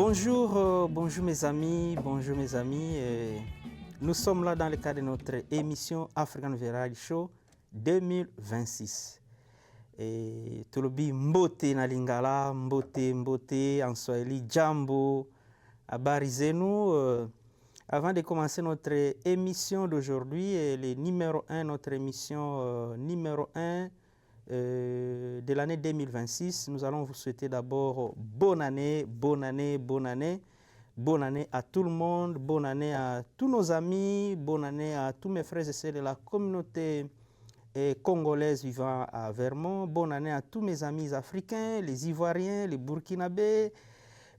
Bonjour, bonjour mes amis, bonjour mes amis. Nous sommes là dans le cadre de notre émission African Variety Show 2026. Et tolobi mbote na lingala, mbote en swahili, jambo, habari zenu. Avant de commencer notre émission d'aujourd'hui, le numéro 1, notre émission numéro 1 de l'année 2026, nous allons vous souhaiter d'abord bonne année à tout le monde, bonne année à tous nos amis, bonne année à tous mes frères et sœurs de la communauté congolaise vivant à Vermont, bonne année à tous mes amis africains, les Ivoiriens, les Burkinabés,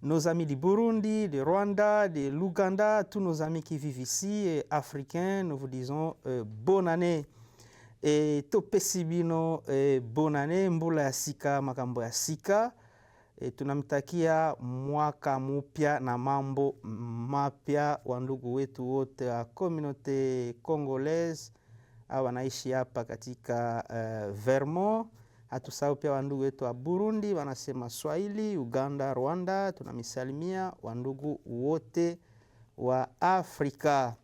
nos amis du Burundi, du Rwanda, de l'Ouganda, tous nos amis qui vivent ici, africains, nous vous disons bonne année. Et topesi bino bonne année, mbula ya sika, makambo ya sika. Tunamtakia mwaka mpya na mambo mapya wa ndugu wetu wote wa communauté congolaise wanaishi hapa katika Vermont. Hatusahau pia wandugu wetu wa Burundi wanasema Swahili, Uganda, Rwanda. Tunamisalimia wandugu wote wa Afrika.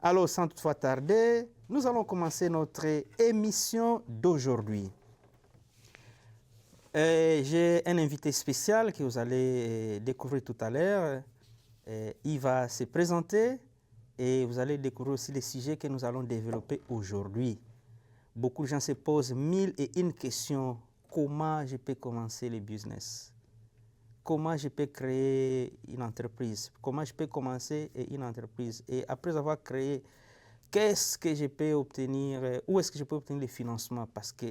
Alors sans toutefois tarder, nous allons commencer notre émission d'aujourd'hui. J'ai un invité spécial que vous allez découvrir tout à l'heure. Il va se présenter et vous allez découvrir aussi les sujets que nous allons développer aujourd'hui. Beaucoup de gens se posent mille et une questions. Comment je peux commencer le business? Comment je peux créer une entreprise? Comment je peux commencer une entreprise? Et après avoir créé, qu'est-ce que je peux obtenir? Où est-ce que je peux obtenir le financement? Parce que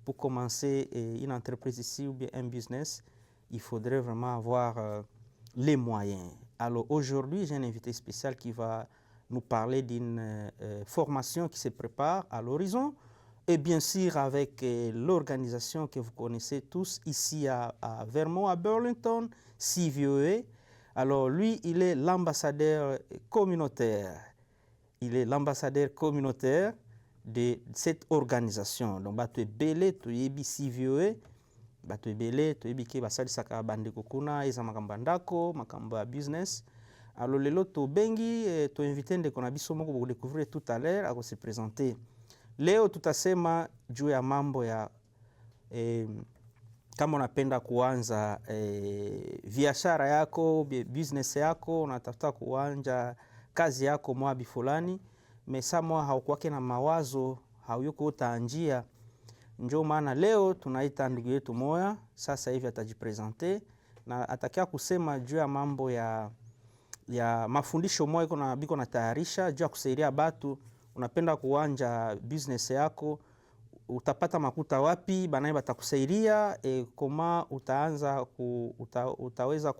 pour commencer une entreprise ici ou bien un business, il faudrait vraiment avoir les moyens. Alors aujourd'hui, j'ai un invité spécial qui va nous parler d'une formation qui se prépare à l'horizon et bien sûr avec l'organisation que vous connaissez tous ici à Vermont, à Burlington, CVOE. Alors lui, il est l'ambassadeur communautaire. Il est l'ambassadeur communautaire de cette organisation. Donc, bato ebele to yebi CVOE, bato ebele to yebi ke basali saka bandeko kuna eza makambo ndako, makambo business. Alors lelo to bengi to invité ndeko na biso moko pour découvrir tout à l'heure à se présenter. Leo tutasema juu ya mambo ya kama unapenda kuanza biashara yako, business yako, unatafuta kuanza kazi yako mwabi fulani, mesamo haukwake na mawazo, hauyuko utaanjia. Njoo maana leo tunaita ndugu yetu moya, sasa hivi atajipresente na atakia kusema juu ya mambo ya mafundisho moya biko na tayarisha juu ya kusaidia batu. Unapenda kuanja business yako, utapata makuta wapi, banaye batakusaidia koma utaanza utaweza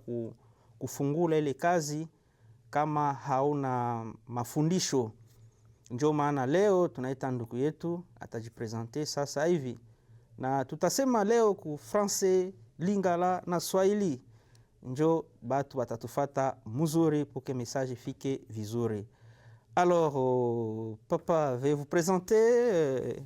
kufungula ile kazi kama hauna mafundisho. Njoo maana leo tunaita ndugu yetu atajipresente sasa hivi. Na tutasema leo ku Francais, Lingala na Swahili. Njoo batu batatufata mzuri pour que message fike vizuri. Alors, papa, veuillez vous présenter.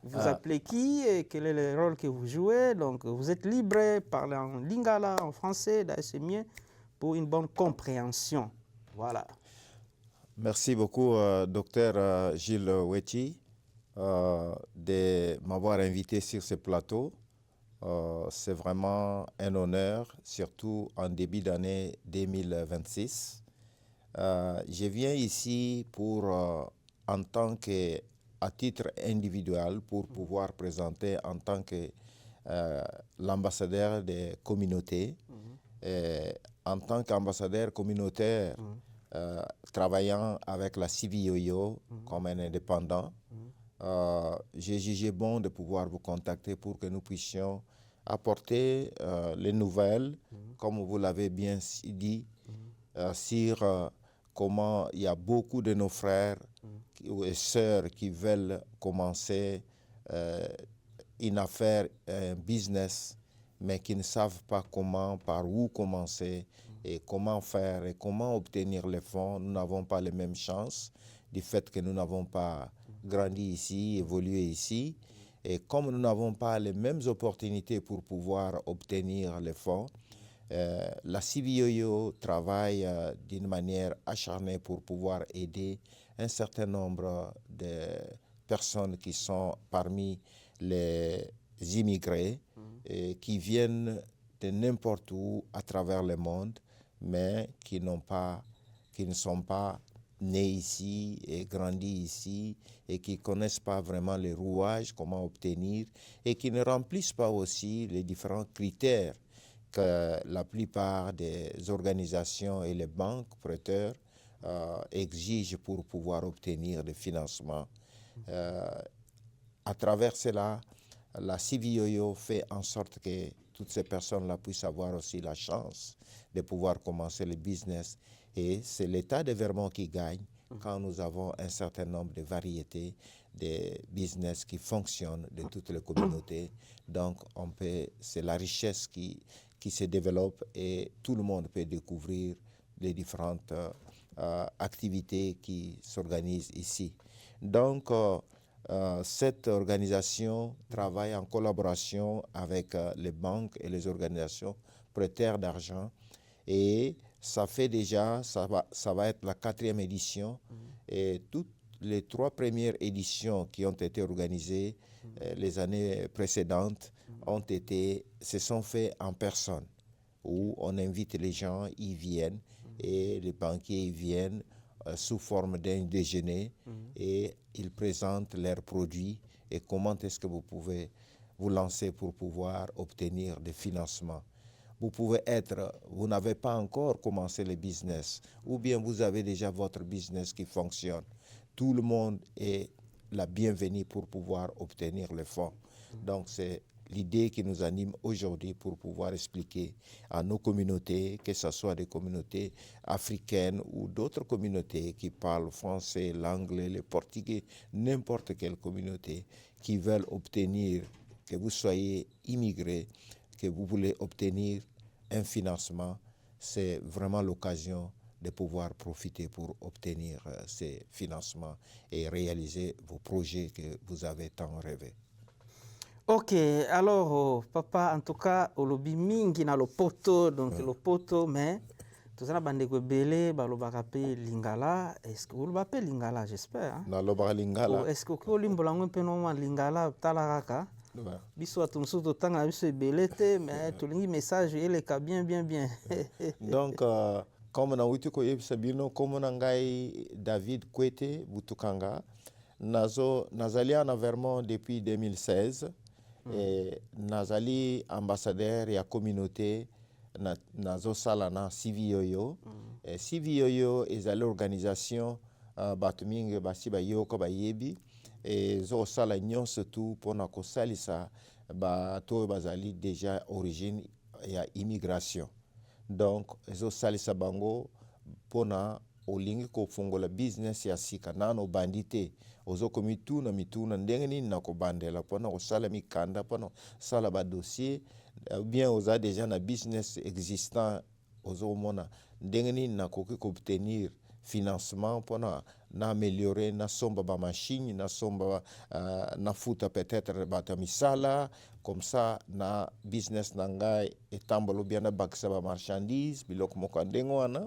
Vous appelez qui et quel est le rôle que vous jouez? Donc, vous êtes libre, parlez en lingala, en français, c'est mieux pour une bonne compréhension. Voilà. Merci beaucoup, docteur Gilles Weti, de m'avoir invité sur ce plateau. C'est vraiment un honneur, surtout en début d'année 2026. Je viens ici pour, en tant que, à titre individuel, pour pouvoir présenter en tant que l'ambassadeur des communautés, en tant qu'ambassadeur communautaire, travaillant avec la CVOE comme un indépendant. J'ai jugé bon de pouvoir vous contacter pour que nous puissions apporter les nouvelles, comme vous l'avez bien dit, sur comment il y a beaucoup de nos frères et sœurs qui veulent commencer une affaire, un business, mais qui ne savent pas comment, par où commencer et comment faire et comment obtenir les fonds. Nous n'avons pas les mêmes chances du fait que nous n'avons pas grandi ici, évolué ici. Et comme nous n'avons pas les mêmes opportunités pour pouvoir obtenir les fonds, La CVOIO travaille d'une manière acharnée pour pouvoir aider un certain nombre de personnes qui sont parmi les immigrés et qui viennent de n'importe où à travers le monde, mais qui ne sont pas nés ici et grandis ici et qui ne connaissent pas vraiment les rouages, comment obtenir, et qui ne remplissent pas aussi les différents critères que la plupart des organisations et les banques prêteurs exigent pour pouvoir obtenir des financements. À travers cela, la CVOIO fait en sorte que toutes ces personnes-là puissent avoir aussi la chance de pouvoir commencer le business. Et c'est l'État de Vermont qui gagne quand nous avons un certain nombre de variétés de business qui fonctionnent de toutes les communautés. Donc, c'est la richesse qui se développe et tout le monde peut découvrir les différentes activités qui s'organisent ici. Donc, cette organisation travaille en collaboration avec les banques et les organisations prêteurs d'argent et ça va être la 4e édition et toutes les 3 premières éditions qui ont été organisées les années précédentes se sont faites en personne où on invite les gens, ils viennent et les banquiers ils viennent sous forme d'un déjeuner et ils présentent leurs produits et comment est-ce que vous pouvez vous lancer pour pouvoir obtenir des financements. Vous n'avez pas encore commencé le business ou bien vous avez déjà votre business qui fonctionne. Tout le monde est la bienvenue pour pouvoir obtenir les fonds. Donc c'est l'idée qui nous anime aujourd'hui pour pouvoir expliquer à nos communautés, que ce soit des communautés africaines ou d'autres communautés qui parlent français, l'anglais, le portugais, n'importe quelle communauté qui veulent obtenir, que vous soyez immigré, que vous voulez obtenir un financement, c'est vraiment l'occasion de pouvoir profiter pour obtenir ces financements et réaliser vos projets que vous avez tant rêvé. Ok, alors papa, en tout cas, olobi mingi na lopoto, donc lopoto, mais tout ça bandeko belé, balobaka pe lingala. Est-ce que vous l'avez lingala, j'espère? Hein? Na lobaka lingala. Est-ce que vous l'imbolango pe no lingala talaraka? Biso atumsu to tanga biso belete, mais tout le message il est bien. Donc comme na wuti ko yebisa bino comme na ngai David Kwete Butukanga, nazali en Vermont depuis 2016. Et nazali ambassadeur ya communauté nazosala na CVOIO. CVOIO ezali organisation bato mingi basi bayoka bayebi ezosala nyonso tu mpona kosalisa bato oyo bazali déjà origine ya immigration. Donc ezosalisa bango mpona olingi kofungola business ya sika nano obandi te ozokomi mituna ndenge nini na kobandela mpona kosala mikanda mpona kosala badossier bien oza déjà na business existant ozomona ndenge nini nakoki koobtenir financement mpona na améliorer nasomba bamachine nasomba nafuta peut-être bato ya misala comme ça na business na ngai etambola bien nabakisa bamarchandise biloko moko ya ndenge wana.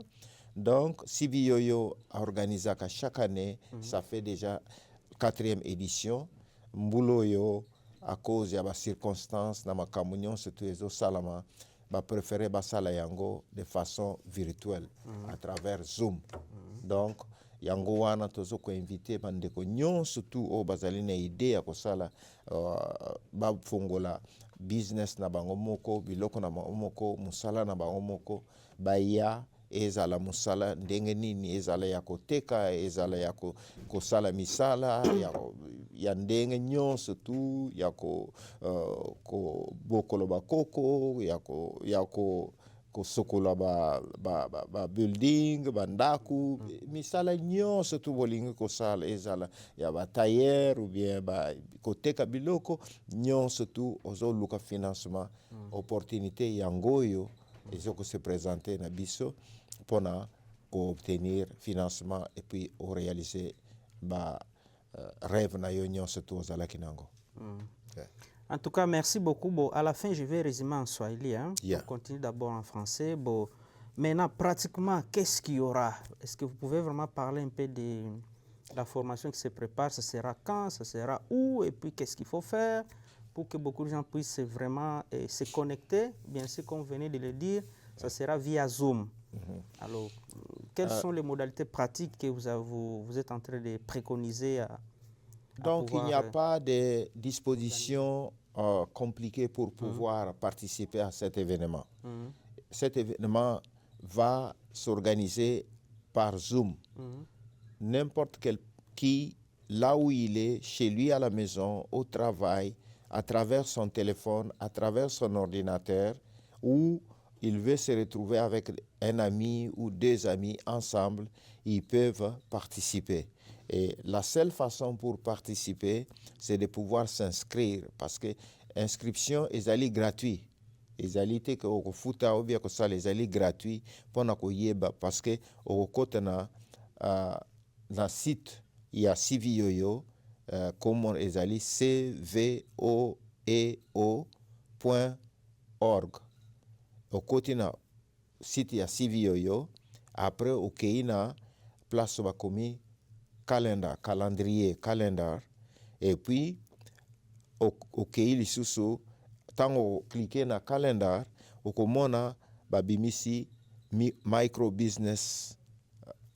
Donc, CVOIO organise chaque année, ça fait déjà 4e édition. Mbuloyo, à cause de la circonstance, dans ma communion, surtout les salama, ba préféré basala yango de façon virtuelle, à travers Zoom. Donc, yango wana tozo ko invité bandeko nyon surtout o bazali na idée ya kosala ba fongola business na bango moko, biloko na bango moko, musala na bango moko, baya ezala musala ndenge nini ezala ya koteka ezala ya kosala misala ya ndenge nyonso tu ya bokola bakoko ya kosokola ba building bandaku misala nyonso tu bolingi kosala ezala ya batailleur ou bien koteka biloko nyonso tu ozoluka financement opportunité yangoyo ezoko se présenter na biso pour obtenir financement et puis réaliser rêve na yo nyonso tu ozalaki nango. En tout cas, merci beaucoup. Bon, à la fin, je vais résumer en swahili. Hein. Yeah. On continue d'abord en français. Bon, maintenant, pratiquement, qu'est-ce qu'il y aura? Est-ce que vous pouvez vraiment parler un peu de la formation qui se prépare? Ça sera quand? Ça sera où? Et puis, qu'est-ce qu'il faut faire pour que beaucoup de gens puissent vraiment se connecter? Bien sûr, comme vous venez de le dire, ça sera via Zoom. Alors, quelles sont les modalités pratiques que vous êtes en train de préconiser Donc, il n'y a pas de dispositions compliquées pour pouvoir participer à cet événement. Cet événement va s'organiser par Zoom. N'importe qui, là où il est, chez lui à la maison, au travail, à travers son téléphone, à travers son ordinateur, ou il veut se retrouver avec un ami ou deux amis ensemble, ils peuvent participer. Et la seule façon pour participer, c'est de pouvoir s'inscrire parce que l'inscription est gratuite. Ezali te que au futa ou bien que ça les ali gratuit pendant que yeba parce que au côté na site il y a CVOYO comme ezali cvoeo.org au côté na site il y a CVOYO après au keina place ba komi calendrier et puis au keili susu tango cliquer na calendar okomona babimisi micro business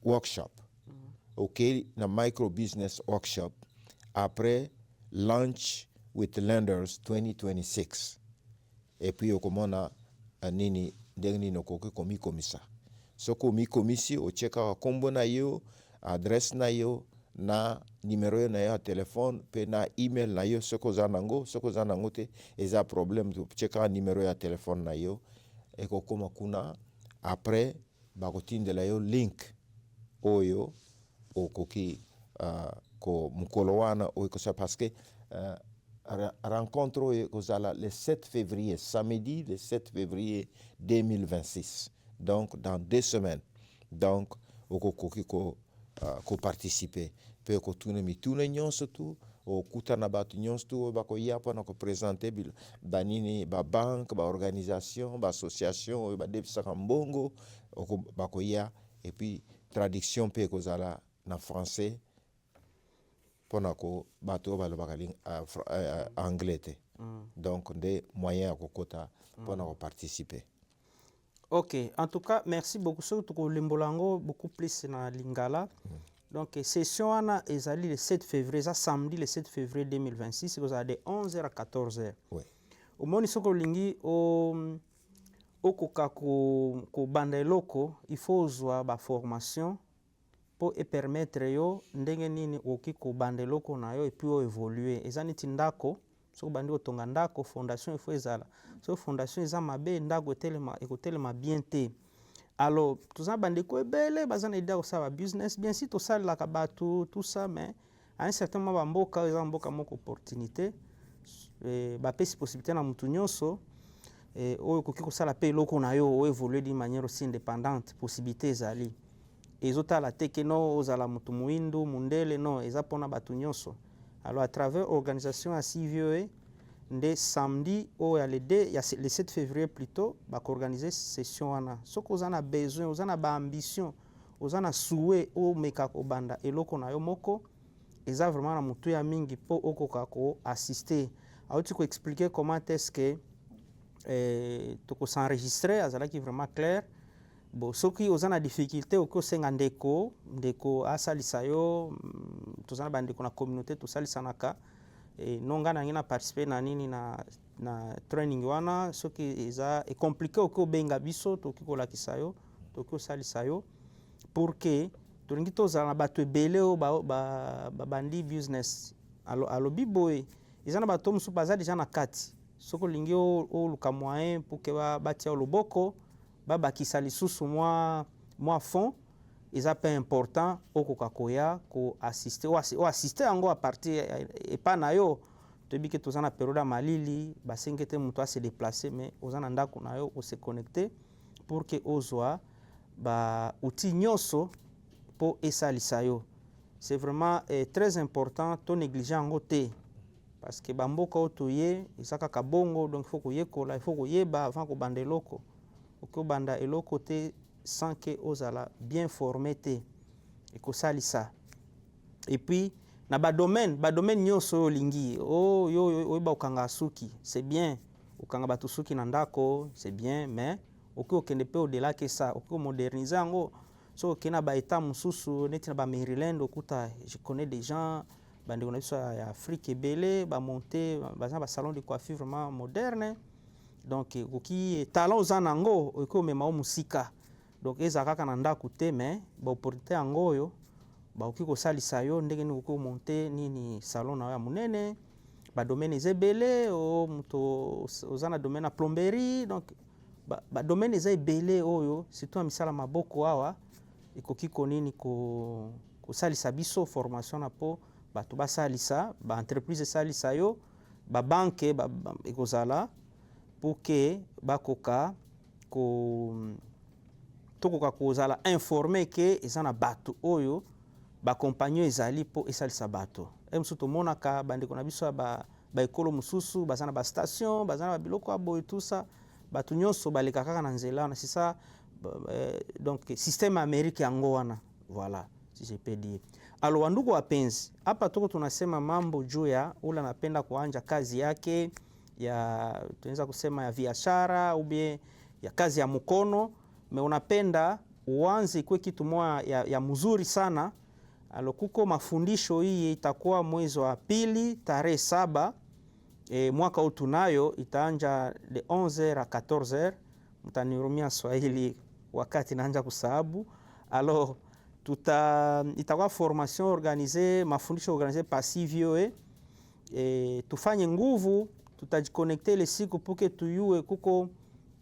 workshop. OK, na micro business workshop après launch with lenders 2026. Et puis okomona nini ndenge no koke komi komisa. Soko mi komisi o cheka kombo na yo, adresse na yo na numéro na ya téléphone pe na email na yo soko zanango te eza problème to cheka numéro ya téléphone na yo e ko koma kuna après ba kotindela yo link oyo okoki ko mukolo wana o ko ça parce que rencontre oyo kozala le 7 février samedi le 7 février 2026 donc dans 2 semaines donc okoki ko participer pe ko tuna mituna nyonso tu o kutana batu nyonso tu bako yapa na ko présenter banini ba banque ba organisation ba association ba debisa kambongo bako ya et puis traduction pe ko zala na français pona ko bato ba bakaling anglais te donc des moyens ko kota pona ko participer. Ok, en tout cas, merci beaucoup. Surtout que l'imbolango beaucoup plus na lingala. Donc, session ana ezali le 7 février, ça samedi le 7 février 2026, vous avez de 11h à 14h. Oui. Au moment où lingi au koka ko banda loko, il faut avoir ba formation pour permettre yo ndenge nini oki ko banda loko na yo et puis évoluer. Ezani tindako so bandi otonga ndako fondation il faut ezala. So fondation eza mabe ndako etelema bien te. Alors, tout ça, bandeko ebele, bazana idée ça va business, bien si tout ça la kabatu, tout ça, mais à un certain moment, bamboka, ils ont mboka moko opportunité, ba pesi possibilité na mutu nyonso, oyo koki ko sala pe loko na yo, o évoluer d'une manière aussi indépendante, possibilité ezali. Ezota la teke no, ozala mutu muindu, mundele no, eza pona batu nyonso. Alors, à travers organisation à CVOE, nde samedi o ya le 7 février plutôt ba organiser session wana soko ozana besoin ozana ba ambition ozana souhait o meka ko banda eloko na yo moko eza vraiment na mutu ya mingi po okoka ko assister auti ko expliquer comment est-ce que to ko s'enregistrer azala qui vraiment clair bon soki ozana difficulté o ko senga ndeko asalisa yo tozana bandeko na communauté to salisa naka et nonga na ngina participer na nini na training wana soki eza e compliqué ko benga biso to kiko la kisayo to ko salisa yo pour que tolingi tozala na bato ebele o ba bandi business alo biboy eza na bato musu baza déjà na kati soko lingi o luka moyen pour que ba tia loboko ba bakisa lisusu moi fond ils appellent important au kokakoya ko assister ou assister ango à partir et pas na yo te bi que tous en a période malili ba sengete muto a se déplacer mais aux en ndako na yo o se connecter pour que ozwa ba outil nyonso pour esalisa yo c'est vraiment très important to négliger ango te parce que bamboka otoye isaka kabongo, donc il faut koyekola, il faut koyeba avant kobanda eloko. Oko banda eloko te sans que ozala bien formé te et kosalisa. Et puis na ba domaine nyonso olingi yo oyeba okanga suki, c'est bien. Okanga batu suki na ndako, c'est bien, mais okende pe au-delà que ça, moderniser yango. So kena ba état mususu neti na ba Maryland okuta, je connais des gens bande on a vu ça ya Afrique belé ba monter ba salon de coiffure vraiment moderne. Donc oki talent zanango oko mema musika. Donc ezaka kana ndako te, mais ba opportunité yango yo ba oki ko salisa yo ndenge ni oko monter nini salon na ya munene. Ba domaine ezebele o muto ozana domaine na plomberie, donc ba domaine ezebele oyo surtout misala maboko awa ekoki konini ko salisa biso formation na po bato ba salisa ba entreprise salisa yo ba banque ba ekozala pour que bakoka ko tokoka kozala informer que ezana bato oyo ba compagnie ezali po esalisa bato. Emsuto monaka bandeko na biso ba ekolo mususu bazana ba station bazana ba biloko abo et tout ça bato nyonso baleka kaka na nzela na c'est ça. Donc système américain yango wana, voilà si je peux dire. Alors wandugu wapenzi, hapa tuko tunasema mambo juu ya ula napenda kuanja kazi yake ya tunaweza kusema ya biashara au bien ya kazi ya mkono, me unapenda uanze ikuwe kitu moja ya mzuri sana. Alors kuko mafundisho hii itakuwa mwezi wa pili tarehe 7 mwaka huu tunayo, itaanja de 11h à 14h. Mtanirumia Swahili wakati naanja kusahabu. Alors itakuwa formation organisée, mafundisho organisée par CVOE. Tufanye nguvu, tutajiconnecter ile siku puke tuyue kuko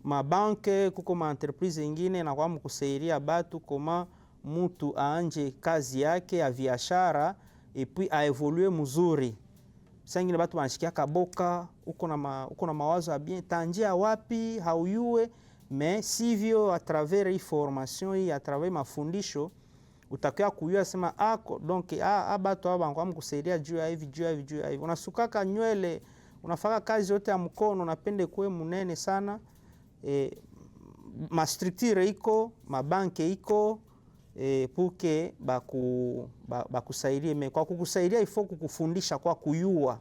mabanke, kuko maentreprise ingine na kwa mkusaidia batu koma mutu aanje kazi yake ya biashara et puis a évoluer mzuri. Sangine batu wanashikia kaboka, uko na mawazo ya bien, tanjia wapi hauyue, mais sivyo à travers hii formation hii, à travers mafundisho utakia kuyua sema ako donc batu haba kwa mkusaidia juu ya hivi. Unasukaka nywele, unafaka kazi yote ya mkono, unapende kuwe munene sana. Ma structure iko, mabanke iko, puke bakusaidia. Me kwa kukusaidia ifo kukufundisha kwa kuyua.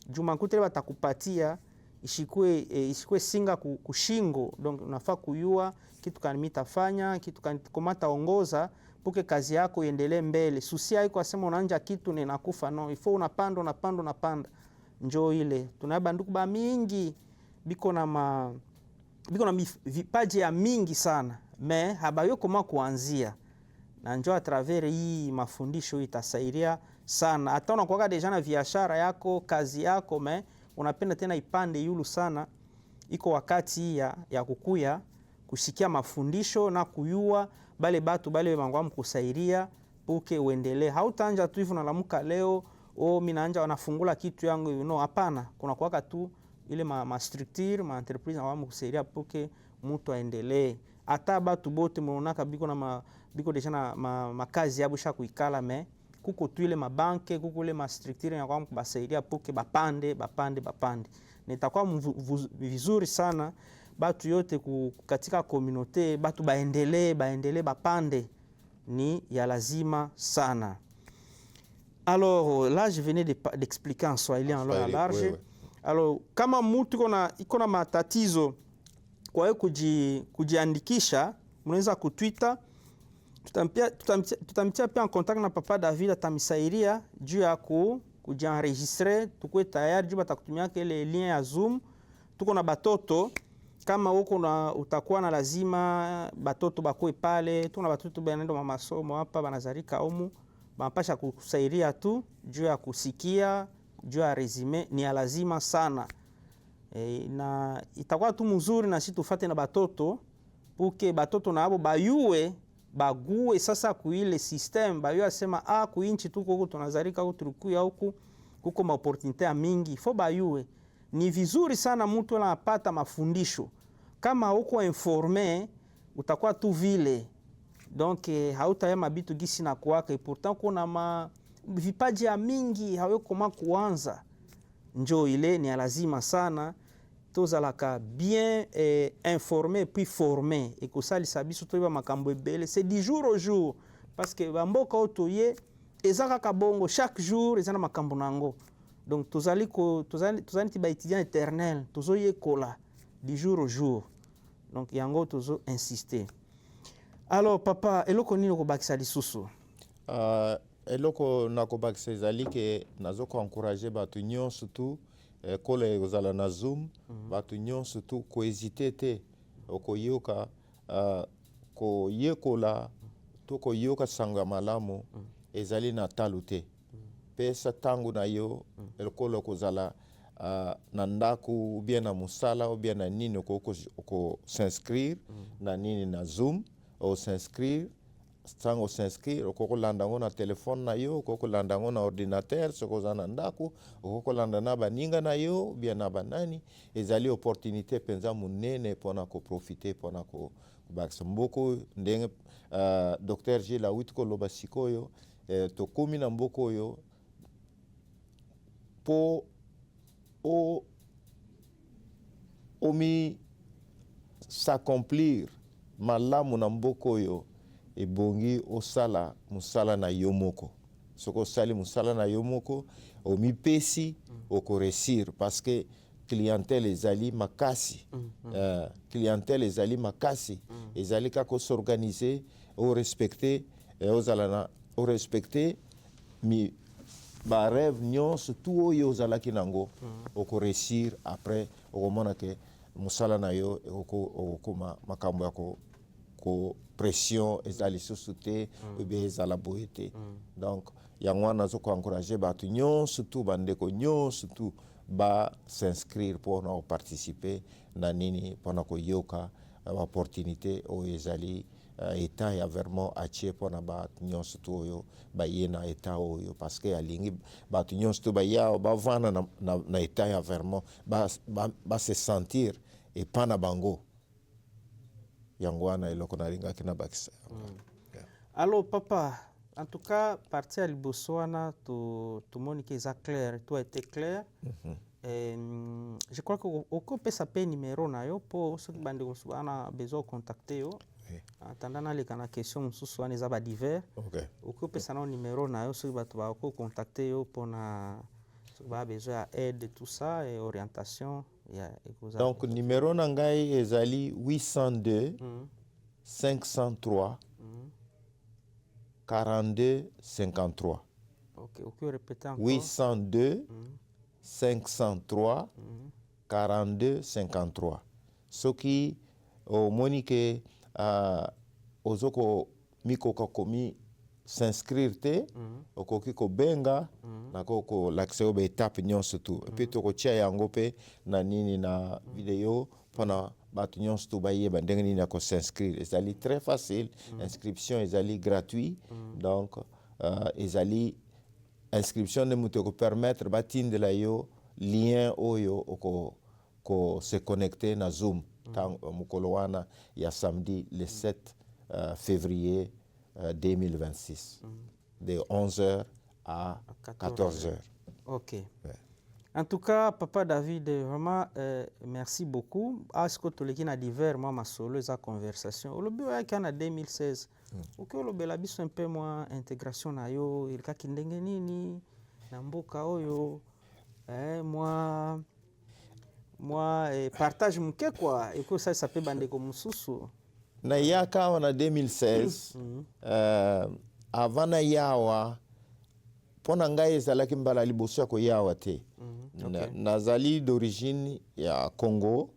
Juma kutele batakupatia ishikwe singa kushingo. Donc unafaa kuyua kitu kani mitafanya, kitu kani komata ongoza puke kazi yako iendelee mbele. Susia iko asema unaanja kitu ni nakufa, no. Ifo unapanda. Njoo ile. Tunaba nduku ba mingi biko na vipaji ya mingi sana, me habayo koma kuanzia. Na njoo a travers hii mafundisho itasaidia sana. Hata unakuwa deja na biashara yako, kazi yako, me unapenda tena ipande yulu sana. Iko wakati ya kukuya kushikia mafundisho na kuyua bale batu bale mangwa mkusaidia puke uendelee. Hautaanja tu hivu nalamuka leo mina anja wanafungula kitu yangu, no, hapana. Kuna kuwaka tu ile ma structure, ma entreprise na wamu kusaidia puke mutu aendelee. Ata batu bote monaka biko deja na makazi yabu sha kuikala, me kuko tu ile mabanke, kuko ile ma structure na wamu kubasaidia puke bapande. Nitakuwa vizuri sana batu yote katika communauté, batu baendelee bapande, ni ya lazima sana. Alors là je venais d'expliquer en swahili en long et large. Oui. Alors kama mtu iko na matatizo kwa hiyo kujiandikisha, mnaweza ku Twitter, tutamtia pia en contact na Papa David, atamisaidia juu ya kujienregistrer, tukue tayari juu batakutumia ile lien ya Zoom. Tuko na batoto kama huko utakuwa na lazima batoto bakwe pale, tuna batoto banendo mama masomo hapa banazarika omu, banapasha kusaidia tu juu ya kusikia, juu ya resume, ni ya lazima sana. Na itakuwa tu mzuri na sisi tufate na batoto puke batoto na abo bayue bague sasa kuile system, bayue asema kuinchi tuko huko tunazarika huko tulikuya huko kuko ma opportunité mingi, fo bayue. Ni vizuri sana mtu anapata mafundisho. Kama uko informé utakuwa tu vile. Donc hautayama bitu gisi na kuwaka, et pourtant kuna vipaji ya mingi hawe koma kuanza. njo ile ni lazima sana tozalaka bien informé puis formé ekosalisa biso toyeba makambo ebele c'est du jour au jour parce que bamboka oyo toye eza kaka bongo chaque jour eza na makambo nango donc tozali ti baétudiant éternel tozoyekola du jour au jour donc yango tozo insister. Alors papa eloko nini okobakisa lisusu? Eloko nakobakisa ezali ke nazoko encourager bato nyonso tu kola ekozala na Zoom bato nyonso tu kohésite te okoyoka koyekola to koyoka sango ya malamu ezali na talo te pesa ntango na yo elokolo okozala na ndako ou bien na mosala ou bien na nini oko-s'inscrire na nini na Zoom o s'inscrire sango s'inscrire okokolanda ngo na telefone na yo okokolanda ngo na ordinateur soki oza na ndako okokolanda na baninga na yo bien na banani ezali opportunité mpenza monene mpona koprofite mpona kobakisa mboka ndenge Dr Gilles awuti koloba sikoyo tokomi na mboka oyo mpo omi s'accomplir malamu na mboka oyo ebongi osala musala na yo moko soko osali musala na yo moko omipesi okoresir parce que clientèle ezali makasi clientèle ezali makasi ezali kaka osorganize orespecte ozala na orespecte mi barêve nyonso tu oyo ozalaki nango okoresir après okomona ke musala na yo okokoma makambo ya ko pression ezali lisusu te ebe ezala boye te donc yango wana nazokoencourage bato nyonso tu bandeko nyonso tu bas'inscrire mpona koparticipe na nini mpona koyoka opportunité oyo ezali eta ya vraiment atie mpona bato nyonso tu oyo baye na eta oyo parce que alingi bato nyonso tu baya bavanda na eta ya vraiment base sentir epa na bango yango wana eloko nalingaki na bakisa. Alors papa, en tout cas partie ya liboso wana tomoni ke eza clair, tout a été clair. Je crois que okopesa pe numéro na yo po soki bandeko wana besoin contacter yo. Attendant naleka na question mosusu wana eza ba divers. Okopesa na numéro na yo soki bato bako contacter yo mpona soki ba besoin ya aide tout ça et orientation. Donc numéro na ngai ezali 802 503 42 53. Ok, on peut répéter encore. 802 503 42 53. Soki omoni ke ozoko mikoka komi s'inscrire te okoki kobenga nako l'accès au étape nyonso tu et puis tokotia yango pe na nini na vidéo mpona bato nyonso tu bayeba ndenge nini ako s'inscrire ezali très facile inscription ezali gratuit donc ezali inscription ne moto ekopermettre batindela yo lien oyo oko se connecter na Zoom mokolo wana ya samedi le 7 février 2026 de 11h à 14h. Ok. Ouais. En tout cas, Papa David, vraiment, merci beaucoup. Est-ce que tu as divers ma solo sa conversation? Au début, il y a 2016. Ok, le belabiso un peu moins intégration na yo, il ka kindenge nini, namboka oyo, moi partage mke quoi, et que ça peut bande comme mususu. Na yaka en 2016 avant na yawa pona ngai ezalaki mbala liboso ya koyawa te nazali d'origine ya Congo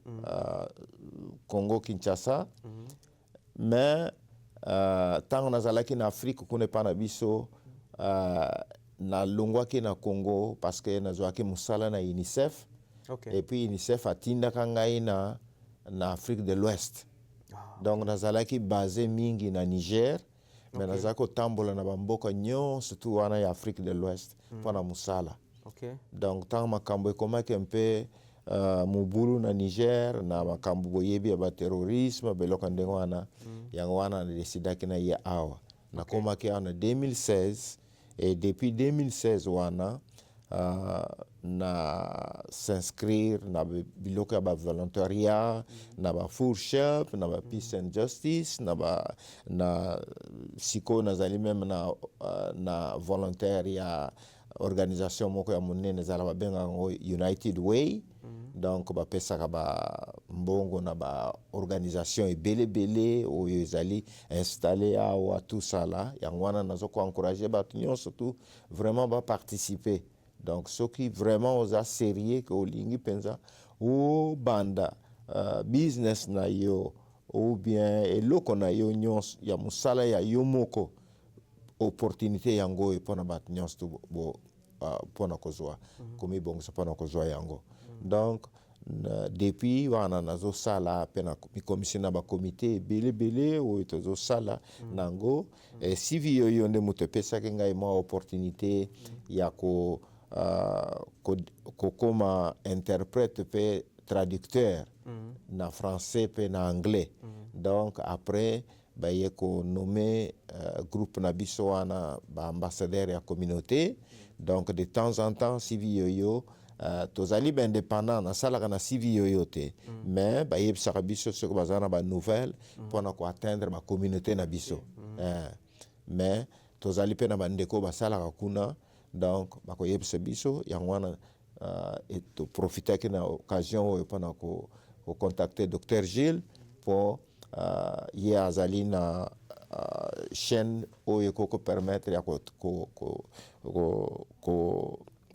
Congo Kinshasa mais tango nazalaki na Afrique kuna pa na biso na longwaki na Congo parce que nazwaki musala na UNICEF et puis UNICEF atindaka ngai na Afrique de l'Ouest. Donc nazalaki basé mingi na Niger mais nazalaki kotambola na bamboka nyonso tu wana ya Afrique de l'Ouest mpona musala. Donc tant makambo ekomaki mpe mubulu na Niger na makambo boyebi ya baterrorisme beloko ndenge wana yango wana nadesidaki na ye awa nakomaki awa na 2016 et depuis 2016 wana na s'inscrire na biloko ya volontariat na fourshop na peace and justice na siko nazali même na volontaire ya organisation moko ya monene ezala babenga yango United Way. Donc bapesaka mbongo na organisation ebele oyo ezali installé awa tout ça là yango wana nazoko encourager bato nyonso tout vraiment participer. Donc ceux qui vraiment oza sérieux que olingi penza o banda business na yo ou bien eloko na yo nyonso ya musala ya yo moko opportunité yango epona bato nyonso tu pona kozwa komi bongisa pona kozwa yango. Donc depuis wana nazo sala pena commission na ba comité ebele oyo tozo sala nango sivi yo nde moto epesaki ngai mwa opportunité ya kokoma interprète pe traducteur na français pe na anglais. Donc après baye ko nommé groupe na biso wana ba ambassadeur ya communauté. Donc de temps en temps sivi yo tozali ba indépendant na salaka na sivi yo te mais baye bisaka biso soko bazana ba nouvelle pona ko atteindre ba communauté na biso. Mais tozali pe na bandeko basalaka kuna. Donc bakoyebisa biso yango wana to profiter que na occasion oyo pona ko contacter Dr Gilles pour ye azali na chaîne oyo ko permettre ya ko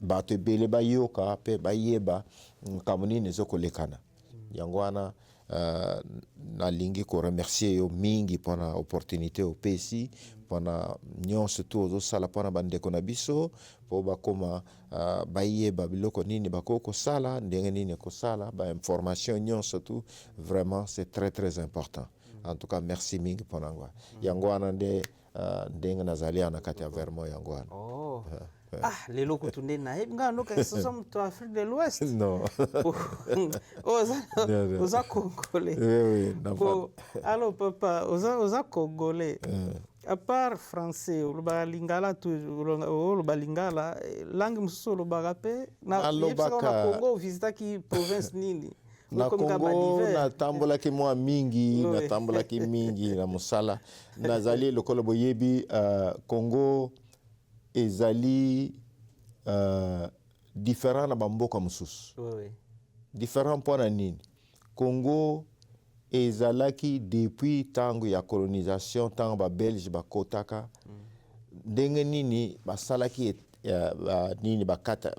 bato ebele bayoka pe bayeba kamunini ezokolekana yango wana. Nalingi ko remercier yo mingi pona opportunité opesi pona nyonso tu ozosala pona bandeko na biso po bakoma bayeba biloko nini bakoko sala ndenge nini kosala ba information nyonso tu vraiment c'est très important. En tout cas merci mingi pona ngwa yango wana ndenge nazali na kati ya Vermont yango wana. Lelo kutunde na nga no ka sasa mtu Afrique de l'Ouest. Non. Oza congolais. Oui. Alors papa, oza congolais. À part français, oloba lingala tu oloba lingala langue mususu oloba pe na Congo visita ki province nini? Na Congo natambolaki mwa mingi natambolaki mingi na musala nazali lokolo boyebi Congo ezali différent na bamboka mususu. Différent mpona nini? Congo ezalaki depuis tango ya colonisation tango ba Belge bakotaka ndenge nini basalaki nini bakata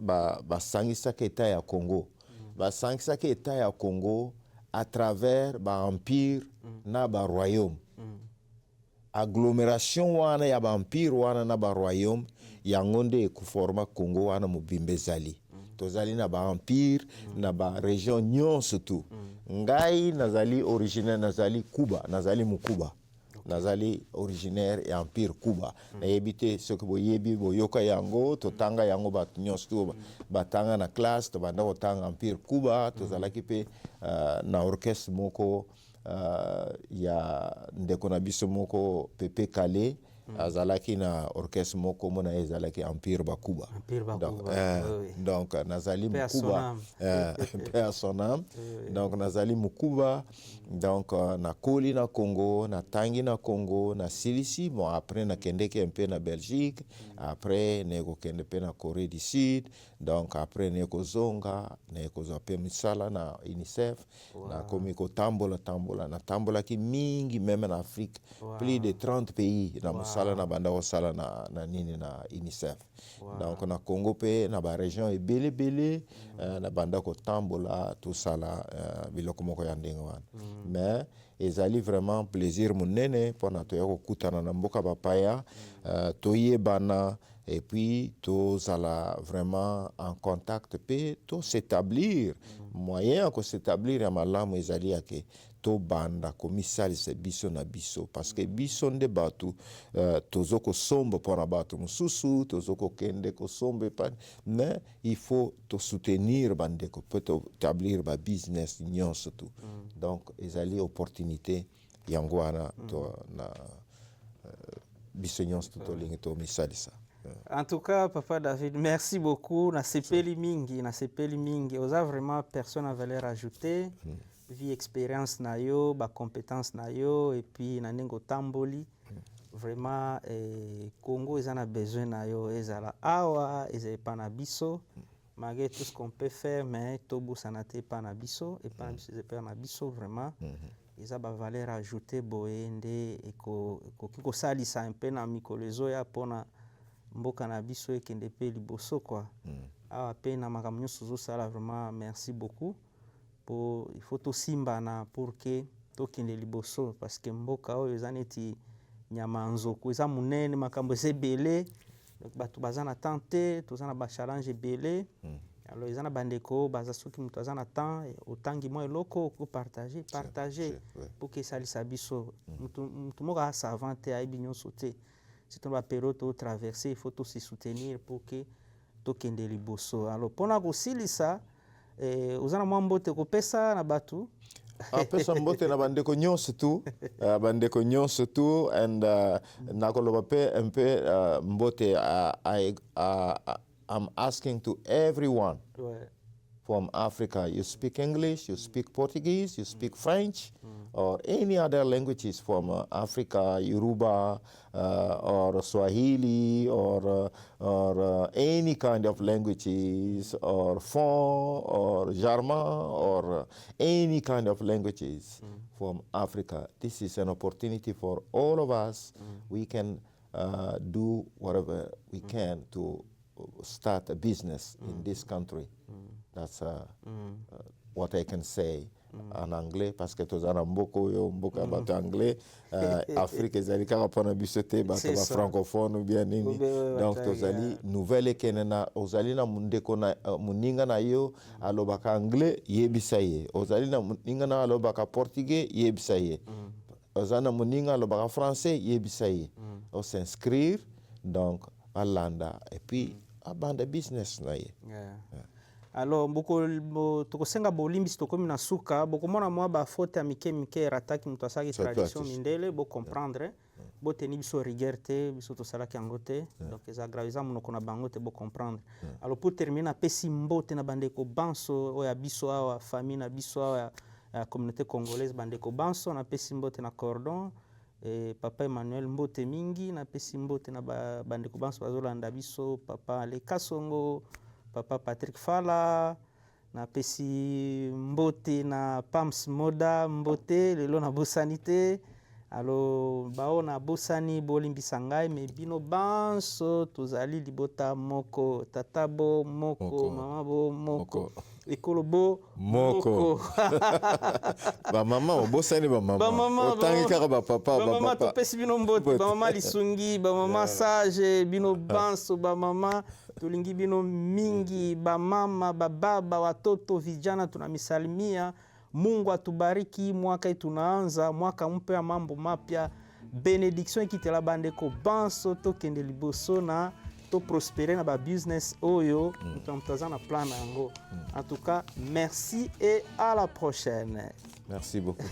basangisaki eta ya Congo. Basangisaki eta ya Congo à travers ba empire na ba royaume. Agglomération wana ya ba empire wana na ba royaume yango nde ekoforma Congo wana mobimbe ezali. Tozali na ba empire na ba région nyonso tu. Ngai nazali originaire nazali Cuba, nazali mukuba. Nazali originaire ya empire Cuba. Nayebi te soki boyebi boyoka yango totanga yango bato nyonso tu batanga na classe to banda kotanga empire Cuba tozalaki pe na orchestre moko ya ndeko na biso moko Pepe Kale azalaki na orchestre moko mona ezalaki empire Bakuba. Donc nazali mukuba père son âme. Donc nazali mukuba donc na koli na Congo na tangi na Congo na silisi bon après na kendeke un peu na Belgique après neko kende pe na Corée du Sud donc après neko zonga neko zape misala na UNICEF na komiko tambola na tambola ki mingi même en Afrique plus de 30 pays na musala na banda osala na nini na UNICEF. Donc na Congo pe na ba région ebele na banda ko tambola tout ça là biloko moko ya ndenge wana. Mais ezali vraiment plaisir munene pona to yako kutana na mboka bapaya toyebana et puis tozala vraiment en contact pe to s'établir moyen ko s'établir ya malamu ezali yake to banda komisalisa biso na biso parce que biso nde batu tozoko sombo pona batu mususu tozoko kende ko sombe pa mais il faut to soutenir bandeko peut établir ba business nyonso tout. Donc ezali opportunité yango wana to na biso nyonso to lingi to misalisa. En tout cas, Papa David, merci beaucoup. Na sepeli mingi. Oza vraiment personne à valeur ajoutée. Vie expérience na yo, ba compétence na yo, et puis na nengo tamboli. Vraiment, Congo, ils en a besoin na yo. Ils ont la awa, ils ont pas na biso. Malgré tout ce qu'on peut faire, mais Tobo sanate pas na biso, et pas na biso vraiment. Ils ont ba valeur ajoutée boende et ko salisa un peu na mikolezo ya pona mboka na biso ekende pe liboso quoi. Awa pe na makambo nyonso zosala vraiment merci beaucoup. Il faut to simbana pour que tokende liboso parce que mboka oyo eza neti nyama nzoko eza munene makambo eza ebele donc bato baza na temps te toza na bachallenge ebele alors eza na bandeko baza soki moto aza na temps otangi mwa eloko okopartage pour que esalisa biso moto moko asavant te ayebi nyonso te si tona bapériode totraverse il faut tosi soutenir pour que tokende liboso alors mpona kosilisa oza na mwa mbote kopesa na bato apesa mbote na bandeko nyonso tu and nakoloba pe un peu mbote I'm asking to everyone from Africa. You speak English, you speak Portuguese, you speak French, or any other languages from Africa, Yoruba, or Swahili, or any kind of languages, or Fon, or German, or any kind of languages from Africa. This is an opportunity for all of us. We can do whatever we can to start a business in this country. That's what I can say en anglais parce que tozana mboko yo mboka bato anglais Afrique ezali kaka pona biso te bato ba francophone ou bien nini donc tozali nouvelle kenena ozali na mundeko na muninga na yo alobaka anglais yebisa ye ozali na muninga na alobaka portugais yebisa ye ozali na muninga alobaka français yebisa ye o s'inscrire donc à landa et puis abanda business na ye. Alors tokosenga bolimbisi tokomi na suka bokomona mwa bafaute ya mike erataki moto asalaki tradition mindele bocomprendre boteni biso rigueur te biso tosalaki yango te donc eza grave eza monoko na bango te bocomprendre. Alors pour terminer napesi mbote na bandeko banso oyo ya biso awa famille na biso awa ya communauté congolaise bandeko banso napesi mbote na cordon papa Emmanuel mbote mingi napesi mbote na bandeko banso bazolanda biso papa Lekasongo papa Patrick Fala napesi mbote na Pams Moda mbote lelo na bosanité alors bao na bosani bolimbisa ngai me bino banso tozali libota moko tatabo moko mama bo moko ekolo bo moko ba mama bosani ba mama otangi kaka ba papa ba mama topesi bino mbote ba mama lisungi ba mama sage bino banso ba mama tulingi bino mingi ba mama ba baba watoto vijana tunamisalimia. Mungu atubariki mwaka tunaanza mwaka mpya mambo mapya benediction ikitela bandeko banso tokende liboso na to prospérer na ba business oyo mtazana plan yango. En tout cas merci et à la prochaine. Merci beaucoup.